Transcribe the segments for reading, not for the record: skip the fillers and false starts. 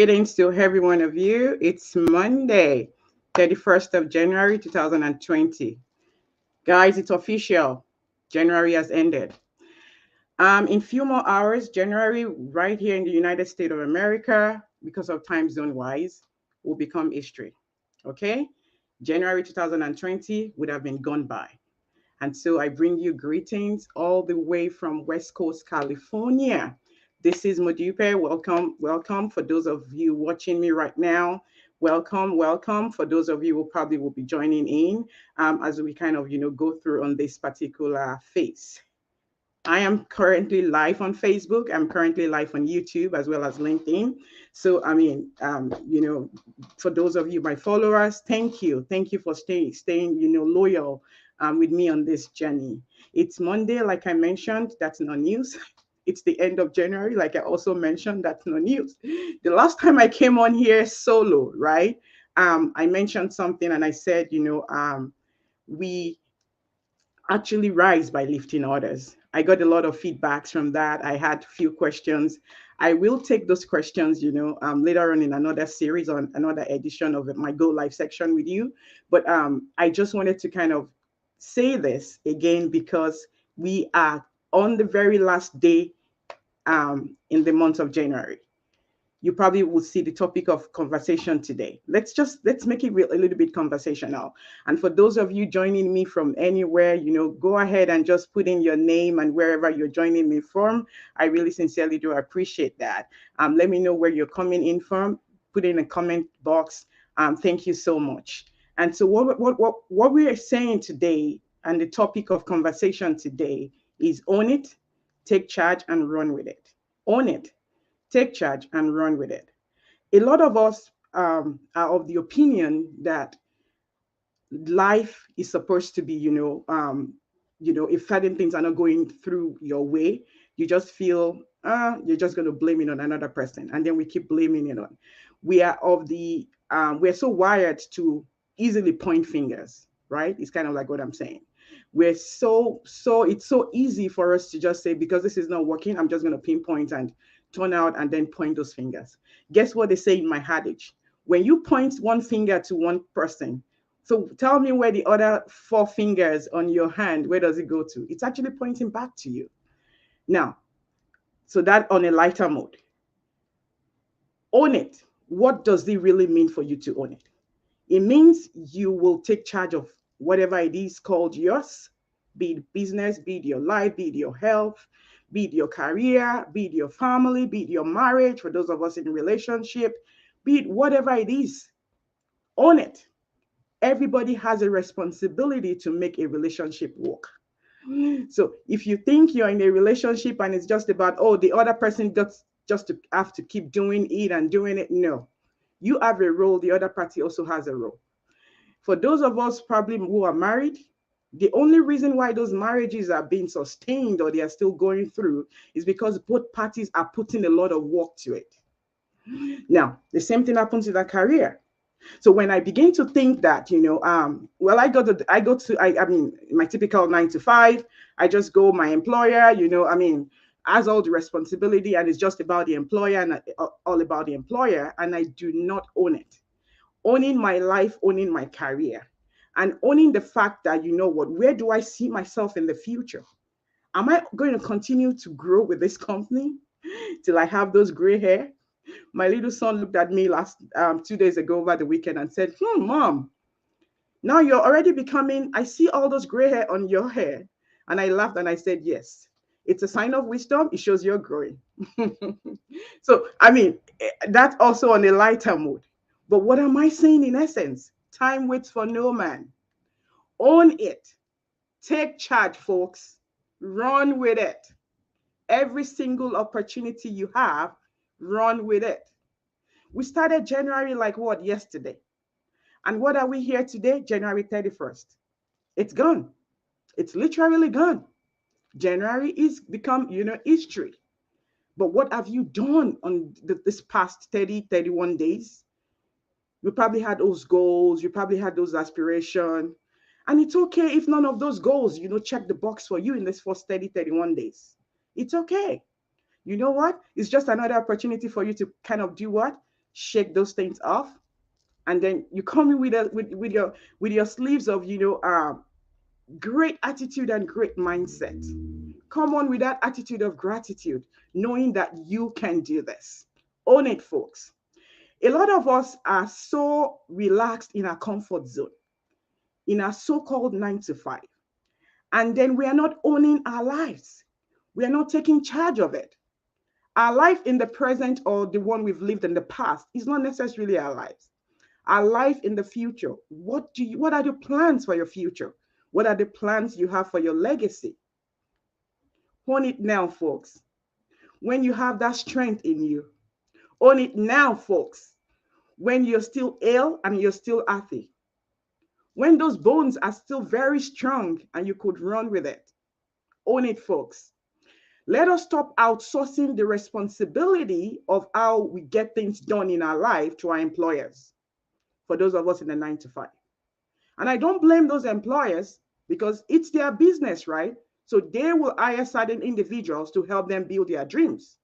Greetings to every one of you. It's Monday, 31st of January 2020. Guys, it's official. January has ended. In few more hours, January right here in the United States of America, because of time zone wise, will become history. Okay? January 2020 would have been gone by. And so I bring you greetings all the way from West Coast, California. This is Modupe. Welcome, welcome for those of you watching me right now. Welcome, welcome for those of you who probably will be joining in as we kind of, go through on this particular phase. I am currently live on Facebook. I'm currently live on YouTube as well as LinkedIn. So, for those of you, my followers, thank you. Thank you for staying, loyal with me on this journey. It's Monday, like I mentioned, that's no news. It's the end of January, like I also mentioned, that's no news. The last time I came on here solo, right? I mentioned something and I said, we actually rise by lifting others. I got a lot of feedbacks from that. I had a few questions. I will take those questions, later on in another series on another edition of my Go Live section with you. But I just wanted to kind of say this again because we are on the very last day in the month of January. You probably will see the topic of conversation today. Let's make it a little bit conversational. And for those of you joining me from anywhere, go ahead and just put in your name and wherever you're joining me from. I really sincerely do appreciate that. Let me know where you're coming in from. Put in a comment box. Thank you so much. And so what we are saying today and the topic of conversation today is own it, take charge and run with it. Own it, take charge and run with it. A lot of us are of the opinion that life is supposed to be, if certain things are not going through your way, you just feel you're just going to blame it on another person, and then we keep blaming it on. We are we're so wired to easily point fingers, right? It's kind of like what I'm saying. We're so it's so easy for us to just say, because this is not working, I'm just going to pinpoint and turn out and then point those fingers. Guess what they say in my adage? When you point one finger to one person, so tell me where the other four fingers on your hand, where does it go to? It's actually pointing back to you. Now, so that on a lighter mode. Own it. What does it really mean for you to own it? It means you will take charge of whatever it is called yours, be it business, be it your life, be it your health, be it your career, be it your family, be it your marriage, for those of us in a relationship, be it whatever it is. Own it. Everybody has a responsibility to make a relationship work. So if you think you're in a relationship and it's just about, oh, the other person just to have to keep doing it and doing it, no. You have a role, the other party also has a role. For those of us probably who are married, the only reason why those marriages are being sustained or they are still going through is because both parties are putting a lot of work to it. Now, the same thing happens with a career. So when I begin to think that, well, I mean, my typical 9 to 5, I just go my employer, has all the responsibility and it's just about the employer and all about the employer. And I do not own it. Owning my life, owning my career, and owning the fact that, where do I see myself in the future? Am I going to continue to grow with this company till I have those gray hair? My little son looked at me 2 days ago over the weekend and said, Mom, now you're already becoming, I see all those gray hair on your hair. And I laughed and I said, yes, it's a sign of wisdom. It shows you're growing. So, that's also on a lighter mood. But what am I saying in essence? Time waits for no man. Own it. Take charge, folks. Run with it. Every single opportunity you have, run with it. We started January like what? Yesterday. And what are we here today? January 31st. It's gone. It's literally gone. January is become, history. But what have you done on this past 30, 31 days? You probably had those goals. You probably had those aspirations. And it's okay if none of those goals, check the box for you in this first 30, 31 days. It's okay. You know what? It's just another opportunity for you to kind of do what? shake those things off, and then you come in with with your sleeves of great attitude and great mindset. Come on with that attitude of gratitude, knowing that you can do this. Own it, folks. A lot of us are so relaxed in our comfort zone, in our so-called 9 to 5, and then we are not owning our lives. We are not taking charge of it. Our life in the present, or the one we've lived in the past, is not necessarily our lives. Our life in the future. What are the plans for your future? What are the plans you have for your legacy? Own it now, folks. When you have that strength in you, own it now, folks. When you're still ill and you're still healthy, when those bones are still very strong and you could run with it, own it, folks. Let us stop outsourcing the responsibility of how we get things done in our life to our employers, for those of us in the 9 to 5. And I don't blame those employers, because it's their business, right? So they will hire certain individuals to help them build their dreams.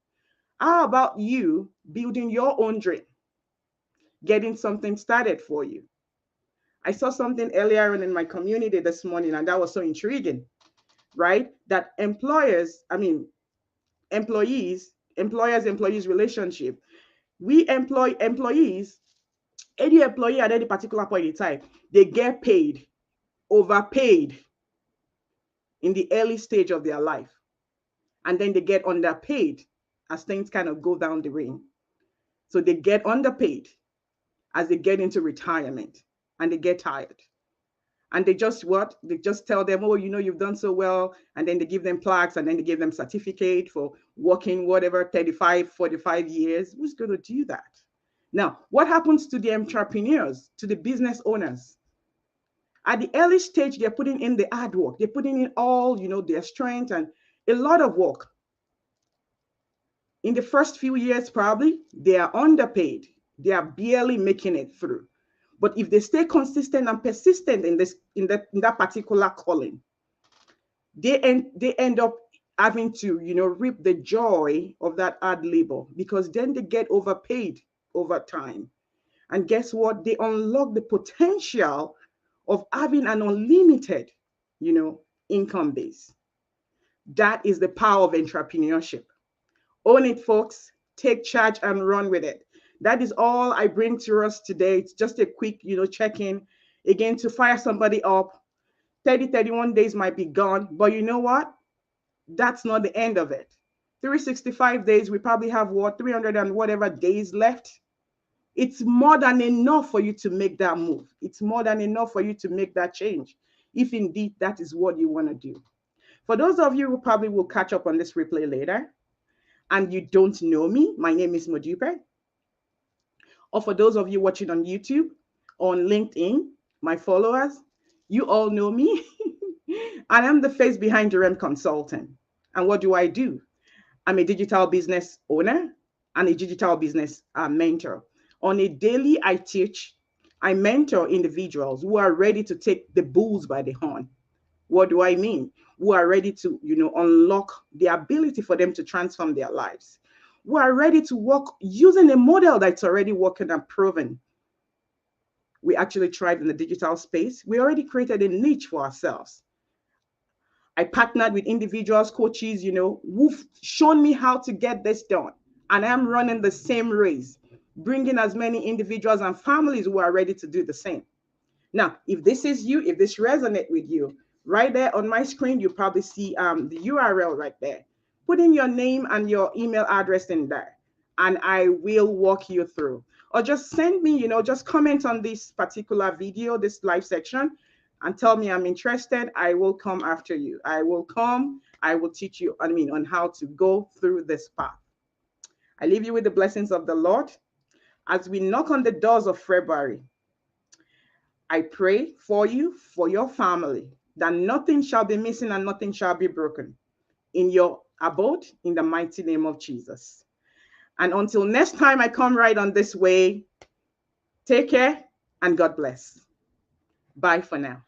How about you building your own dream, getting something started for you? I saw something earlier on in my community this morning, and that was so intriguing, right? That employers relationship. We employ employees, any employee at any particular point in time, they get paid, overpaid in the early stage of their life. And then they get underpaid as things kind of go down the ring. So they get underpaid as they get into retirement, and they get tired. And they just what? They just tell them, oh, you've done so well. And then they give them plaques, and then they give them certificate for working whatever, 35, 45 years. Who's going to do that? Now, what happens to the entrepreneurs, to the business owners? At the early stage, they're putting in the hard work. They're putting in all, their strength and a lot of work. In the first few years, probably, they are underpaid. They are barely making it through. But if they stay consistent and persistent in that particular calling, they end up having to, reap the joy of that hard labor, because then they get overpaid over time. And guess what? They unlock the potential of having an unlimited, income base. That is the power of entrepreneurship. Own it, folks. Take charge and run with it. That is all I bring to us today. It's just a quick, check-in. Again, to fire somebody up. 30, 31 days might be gone, but you know what? That's not the end of it. 365 days, we probably have 300 and whatever days left. It's more than enough for you to make that move. It's more than enough for you to make that change, if indeed that is what you want to do. For those of you who probably will catch up on this replay later, and you don't know me, my name is Modupe. Or for those of you watching on YouTube, on LinkedIn, my followers, you all know me. I am the face behind Durham Consulting. And what do I do? I'm a digital business owner and a digital business mentor. On a daily, I teach, I mentor individuals who are ready to take the bulls by the horn. What do I mean? Who are ready to, unlock the ability for them to transform their lives. Who are ready to work using a model that's already working and proven. We actually tried in the digital space. We already created a niche for ourselves. I partnered with individuals, coaches, who've shown me how to get this done. And I'm running the same race, bringing as many individuals and families who are ready to do the same. Now, if this is you, if this resonates with you, right there on my screen, you probably see the URL right there. Put in your name and your email address in there, and I will walk you through. Or just send me, just comment on this particular video, this live section, and tell me I'm interested. I will come after you. I will come. I will teach you, on how to go through this path. I leave you with the blessings of the Lord. As we knock on the doors of February, I pray for you, for your family, that nothing shall be missing and nothing shall be broken in your abode, in the mighty name of Jesus. And until next time I come right on this way, take care and God bless. Bye for now.